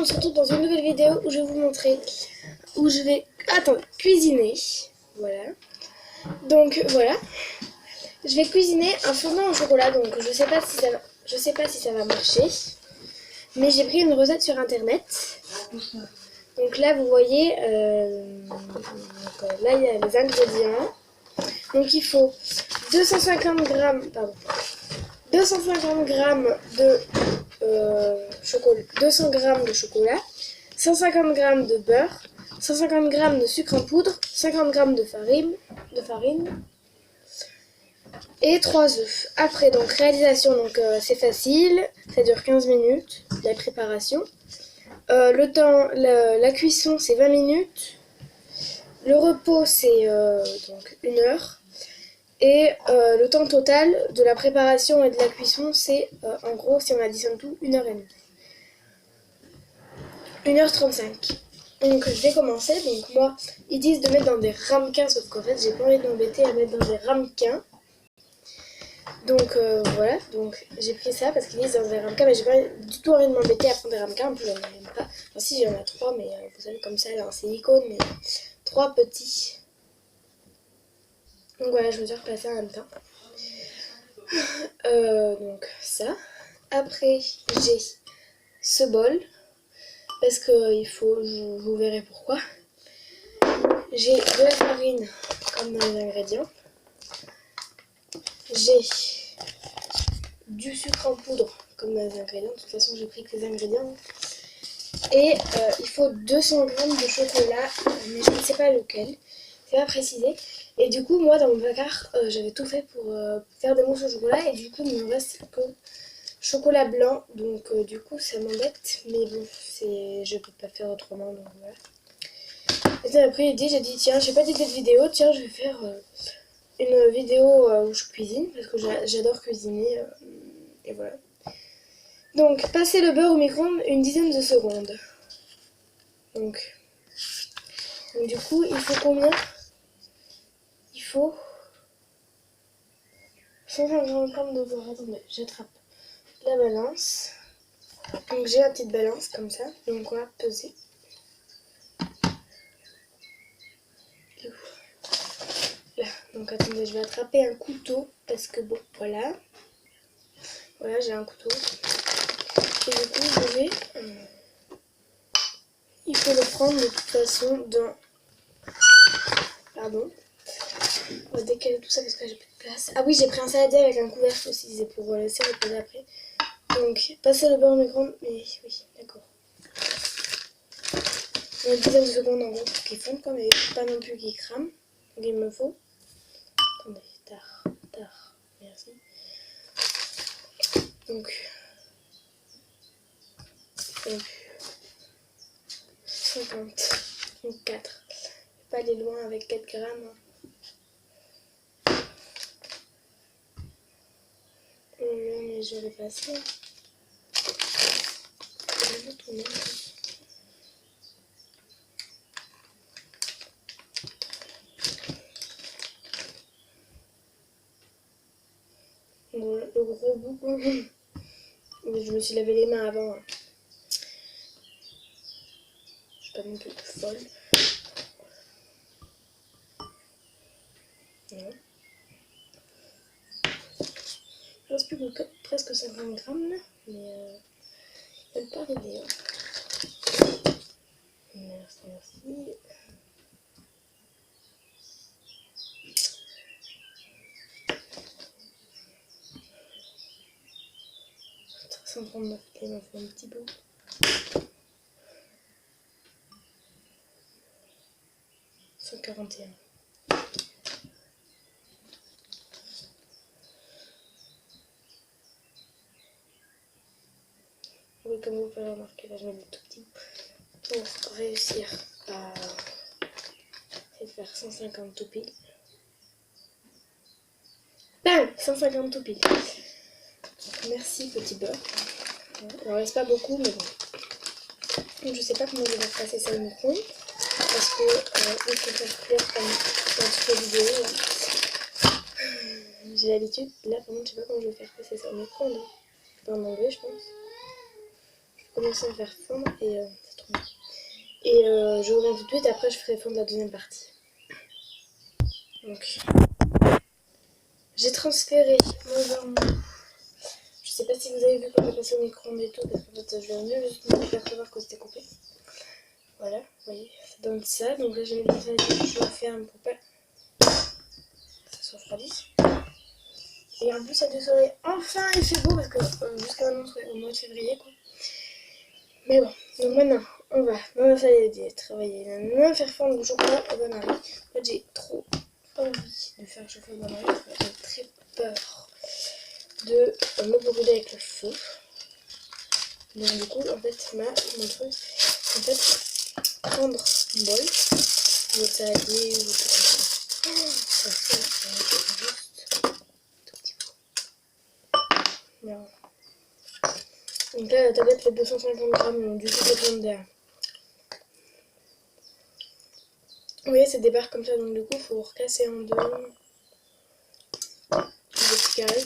on se retrouve dans une nouvelle vidéo où je vais vous montrer, où je vais, cuisiner. Voilà. Donc voilà, je vais cuisiner un fondant au chocolat. Donc je sais pas si ça va marcher, mais j'ai pris une recette sur internet. Donc là vous voyez, là il y a les ingrédients. Donc il faut 250 grammes de chocolat, 200 grammes de chocolat, 150 grammes de beurre, 150 grammes de sucre en poudre, 50 grammes de farine et 3 œufs. Après, donc réalisation, c'est facile, ça dure 15 minutes, la préparation. Le temps, la cuisson c'est 20 minutes, le repos c'est donc 1 heure. Et le temps total de la préparation et de la cuisson, c'est en gros, si on additionne tout, 1h30. 1h35. Donc je vais commencer. Donc moi, ils disent de mettre dans des ramequins, sauf qu'en fait, j'ai pas envie de m'embêter à mettre dans des ramequins. Donc voilà, donc j'ai pris ça parce qu'ils disent dans des ramequins, mais j'ai pas du tout envie de m'embêter à prendre des ramequins. En plus, j'en ai même pas. Enfin, si, j'en ai 3, mais vous savez, comme ça, là, en silicone, mais 3 petits. Donc voilà, je me suis repassée en même temps. Donc ça. Après, j'ai ce bol. Parce que il faut, vous verrez pourquoi. J'ai de la farine comme dans les ingrédients. J'ai du sucre en poudre comme dans les ingrédients. De toute façon, j'ai pris que les ingrédients. Et il faut 200 grammes de chocolat, mais je ne sais pas lequel. C'est pas précisé. Et du coup, moi, dans mon placard, j'avais tout fait pour faire des mousses au chocolat. Et du coup, il me reste que chocolat blanc. Donc, du coup, ça m'embête. Mais bon, je peux pas faire autrement. Donc, voilà. Et après, j'ai dit, tiens, j'ai pas d'idée de vidéo. Tiens, je vais faire une vidéo où je cuisine. Parce que j'adore cuisiner. Et voilà. Donc, passer le beurre au micro-ondes une dizaine de secondes. Donc, du coup, il faut combien? Il faut 150 grammes de beurre. Attendez, j'attrape la balance. Donc, j'ai la petite balance comme ça. Donc, on va peser. Là. Donc, attendez, je vais attraper un couteau. Parce que bon, voilà. Voilà, j'ai un couteau. Et du coup, je vais... il faut le prendre de toute façon dans... Pardon. On va décaler tout ça parce que j'ai plus de place. Ah oui, j'ai pris un saladier avec un couvercle aussi, c'est pour laisser reposer après. Donc, passer le beurre au micro-ondes, mais oui, d'accord. Une dizaine de secondes en gros pour qu'il fonde, quoi, mais pas non plus qu'il crame. Donc, il me faut. Attendez, tard, merci. Donc 50, donc 4. Je vais pas aller loin avec 4 grammes. Mais je vais passer. Je vais tourner. Bon, le gros bout, quoi. Je me suis lavé les mains avant. Je suis pas non plus folle. Non. Il reste plus que presque 50 grammes là, mais elle peut arriver. Hein. Merci. 139, il m'en faut un petit bout. 141. Oui, comme vous pouvez remarquer, là je mets des tout petits pour réussir à faire 150 tout pile. Bam, 150 tout pile. Merci petit beurre. Il en reste pas beaucoup, mais bon. Donc, je sais pas comment je vais passer ça au micro-ondes parce que il faut faire cuire comme dans toutes les vidéos. J'ai l'habitude. Là, par contre, je sais pas comment je vais faire passer ça au micro-ondes. Je peux en enlever, je pense. commencer à faire fondre et c'est trop bien. Et je reviens tout de suite, après je ferai fondre la deuxième partie. Donc, j'ai transféré mon verre. Je sais pas si vous avez vu quand j'ai passé au micro-ondes et tout, parce qu'en fait je viens juste de me faire savoir que c'était coupé. Voilà, vous voyez, ça donne ça. Donc là j'ai mis dans ça, je le ferme pour pas que ça se refroidisse. Et en plus il y a du soleil. Enfin il fait beau parce que jusqu'à maintenant c'est au mois de février quoi. Mais bon, donc maintenant on va dans la salle de travailler, faire fondre le chocolat au bain-marie. En fait j'ai trop envie de faire chauffer au bain-marie, j'ai très peur de me brûler avec le feu. Donc du coup en fait mon truc, en fait prendre un bol, votre saladier ou tout comme ça. Ça fait juste tout petit peu. Voilà. Donc là la tablette fait 250 grammes du coup de derrière. Vous voyez c'est des barres comme ça, donc du coup il faut recasser en deux des petits carrés.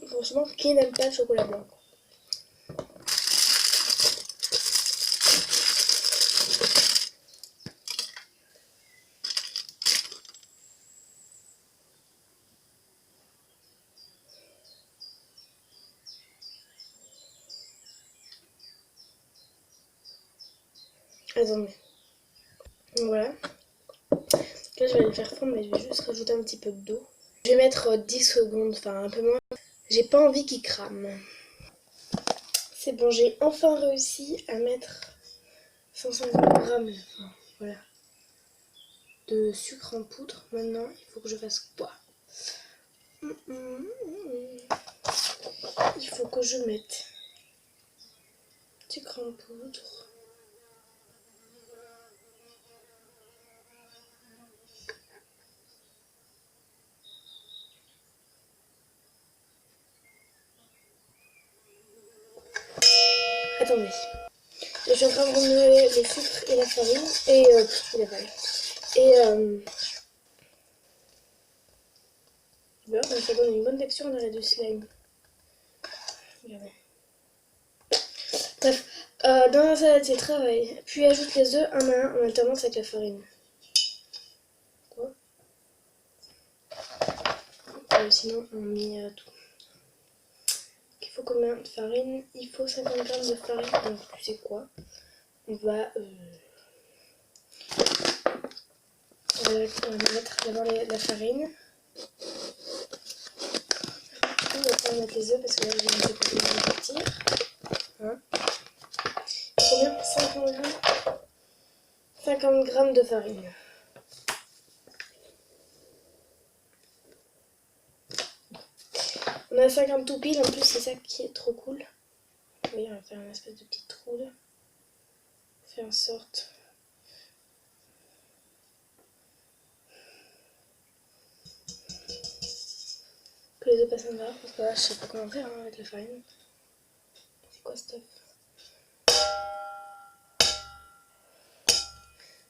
Franchement qui n'aime pas le chocolat blanc? Attendez. Donc voilà. Là je vais le faire fondre mais je vais juste rajouter un petit peu d'eau. Je vais mettre 10 secondes, enfin un peu moins. J'ai pas envie qu'il crame. C'est bon, j'ai enfin réussi à mettre 150 grammes voilà, de sucre en poudre. Maintenant, il faut que je fasse quoi? Il faut que je mette sucre en poudre. Attendez. Je suis en train de remuer le sucre et la farine et la vanille. Et beurre, donc ça donne une bonne texture, on aurait du slime. Regardez. Bref, dans la salade, c'est travail. Puis ajoute les œufs un à un en alternance avec la farine. Quoi? Sinon, on met tout. Il faut combien de farine? Il faut 50 grammes de farine. Donc, tu sais quoi? On va mettre d'abord la farine. On va pas mettre les œufs parce que là, je vais me partir. Hein? Combien? 50 grammes 50 grammes de farine. On a 50 tout pile, en plus c'est ça qui est trop cool. Vous voyez, on va faire une espèce de petite trou là. Faire en sorte que les œufs passent en dehors, parce que là je sais pas comment faire avec la farine. C'est quoi ce stuff?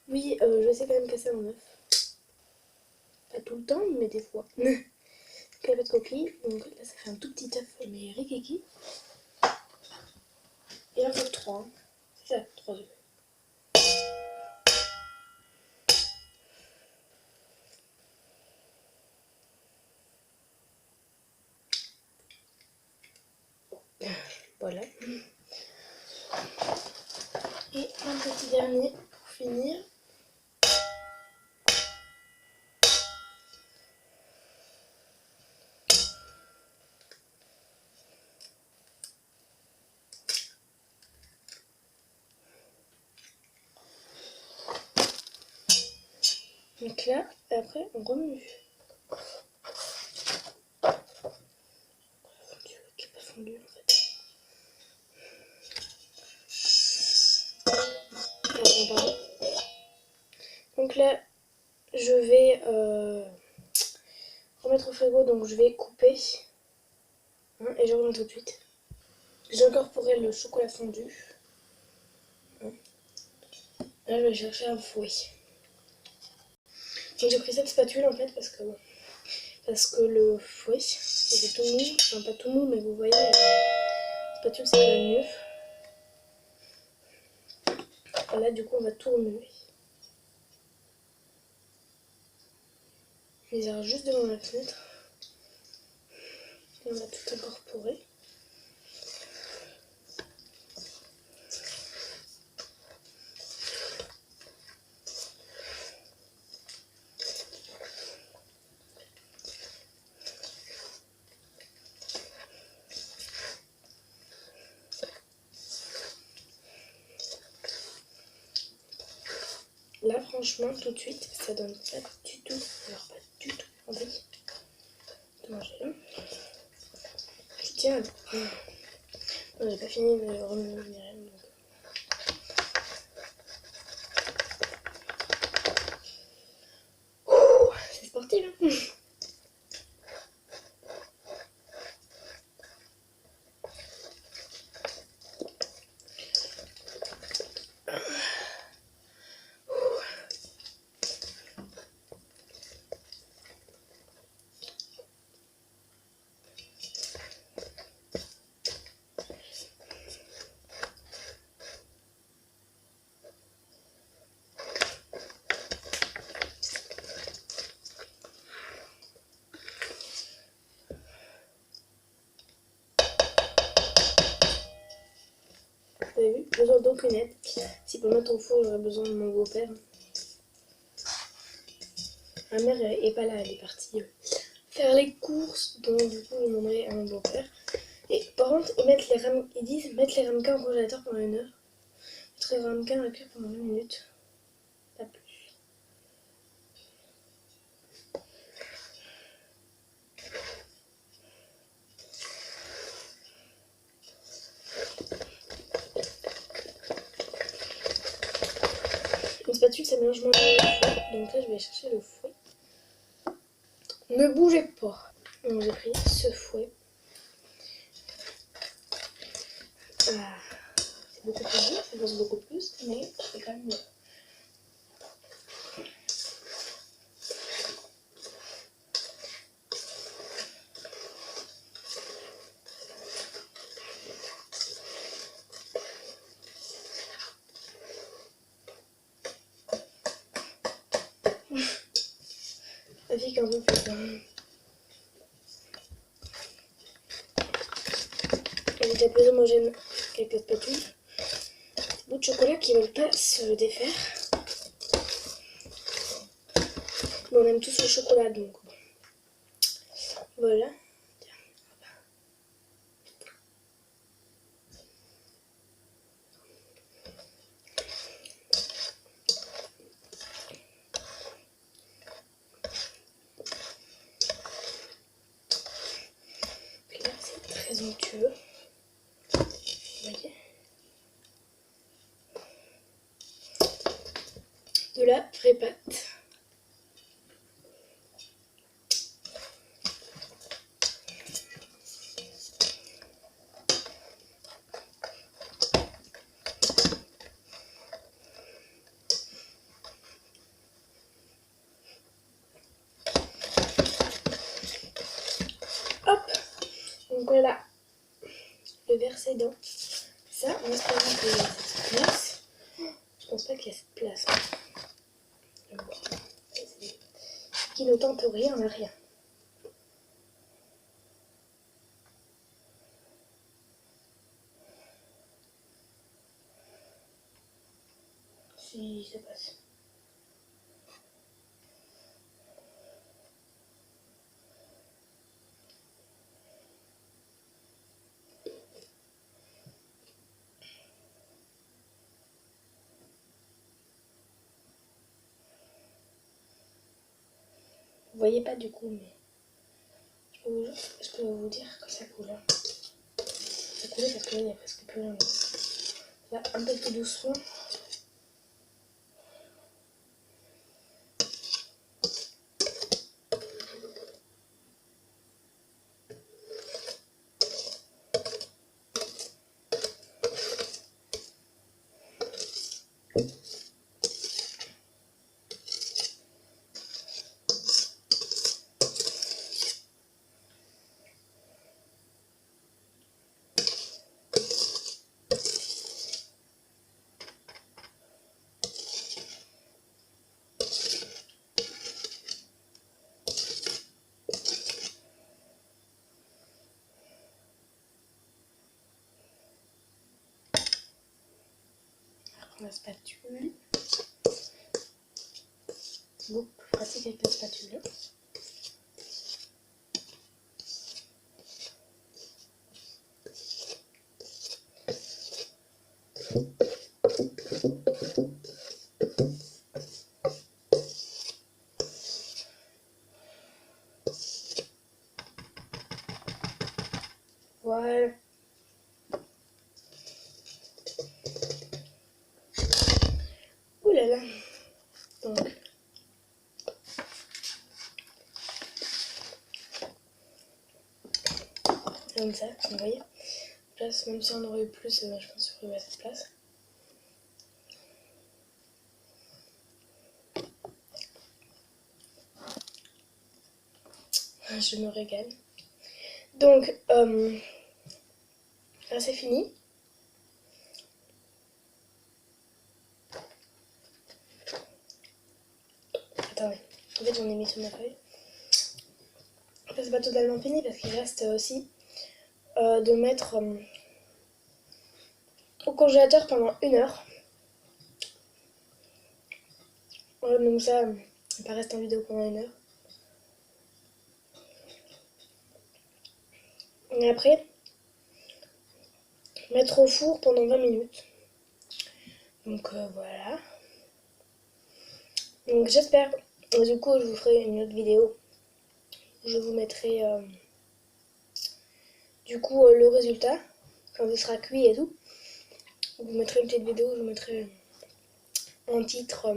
Oui, je sais quand même casser un œuf. Pas tout le temps, mais des fois. Clavette de coquille, donc là ça fait un tout petit œuf, mais rikiki. Et un peu de 3. C'est ça, 3 œufs. Voilà. Et un petit dernier pour finir. Donc là, après on remue. Qui n'est pas fondu en fait. Pardon. Donc là, je vais remettre au frigo, donc je vais couper. Hein, et je reviens tout de suite. J'ai incorporé le chocolat fondu. Hein. Là, je vais chercher un fouet. Donc j'ai pris cette spatule en fait parce que le fouet, il est tout mou. Enfin pas tout mou, mais vous voyez, spatule, c'est quand même mieux. Là, du coup, on va tout remuer. Je les ai juste devant la fenêtre. Et on va tout incorporer. Là, franchement, tout de suite, ça donne pas du tout. Alors, pas du tout envie de manger. Je tiens. Non, j'ai pas fini de remuer ni rien. Donc... c'est sportif, hein. Vous avez vu, besoin d'aucune aide. Si pour mettre au four, j'aurais besoin de mon beau-père. Ma mère est pas là, elle est partie faire les courses, donc du coup je demanderai à mon beau-père. Et par contre, ils disent mettre les ramequins au congélateur pendant 1 heure. Mettre les ramequins à cuire pendant 20 minutes. Pas plus. Une spatule, ça mélange moins bien le fouet. Donc là, je vais chercher le fouet. Ne bougez pas. Donc j'ai pris ce fouet. Ah, c'est beaucoup plus dur, ça pose beaucoup plus, mais c'est quand même mieux. La fille quand même fait ça. Elle est déjà plus homogène qu'avec la spatule. Des bouts de chocolat qui ne veulent pas se défaire. Mais on aime tous le chocolat donc. Voilà. Là c'est très onctueux. Vous voyez ? De la vraie pâte. Hop. Donc voilà. Le verser dans ça en espérant qu'il y a cette place. Je pense pas qu'il y a cette place. Qui ne tente rien n'a rien. Si ça passe. Vous voyez pas du coup, mais je peux vous dire que ça coule. Ça coule parce que là il n'y a presque plus rien. Là, un peu plus doucement. la spatule. Beaucoup plus pratique avec la spatule. Voilà. Ouh là là. Donc. Comme ça, vous voyez. Place, même si on aurait eu plus, je pense qu'il y aurait eu assez de place. Je me régale. Donc, là c'est fini. Attendez, en fait j'en ai mis sur ma feuille. Après c'est pas totalement fini parce qu'il reste aussi de mettre au congélateur pendant 1 heure. Donc ça va rester en vidéo pendant 1 heure. Et après, mettre au four pendant 20 minutes. Donc voilà. Donc j'espère, du coup je vous ferai une autre vidéo. Je vous mettrai du coup le résultat, quand ce sera cuit et tout. Je vous mettrai une petite vidéo, je vous mettrai en titre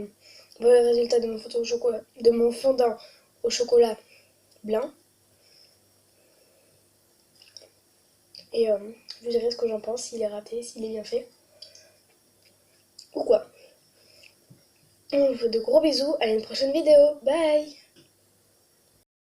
voilà le résultat de mon fondant au chocolat, de mon fondant au chocolat blanc. Et je dirai ce que j'en pense, s'il est raté, s'il est bien fait. Ou quoi. On vous fait de gros bisous, à une prochaine vidéo. Bye!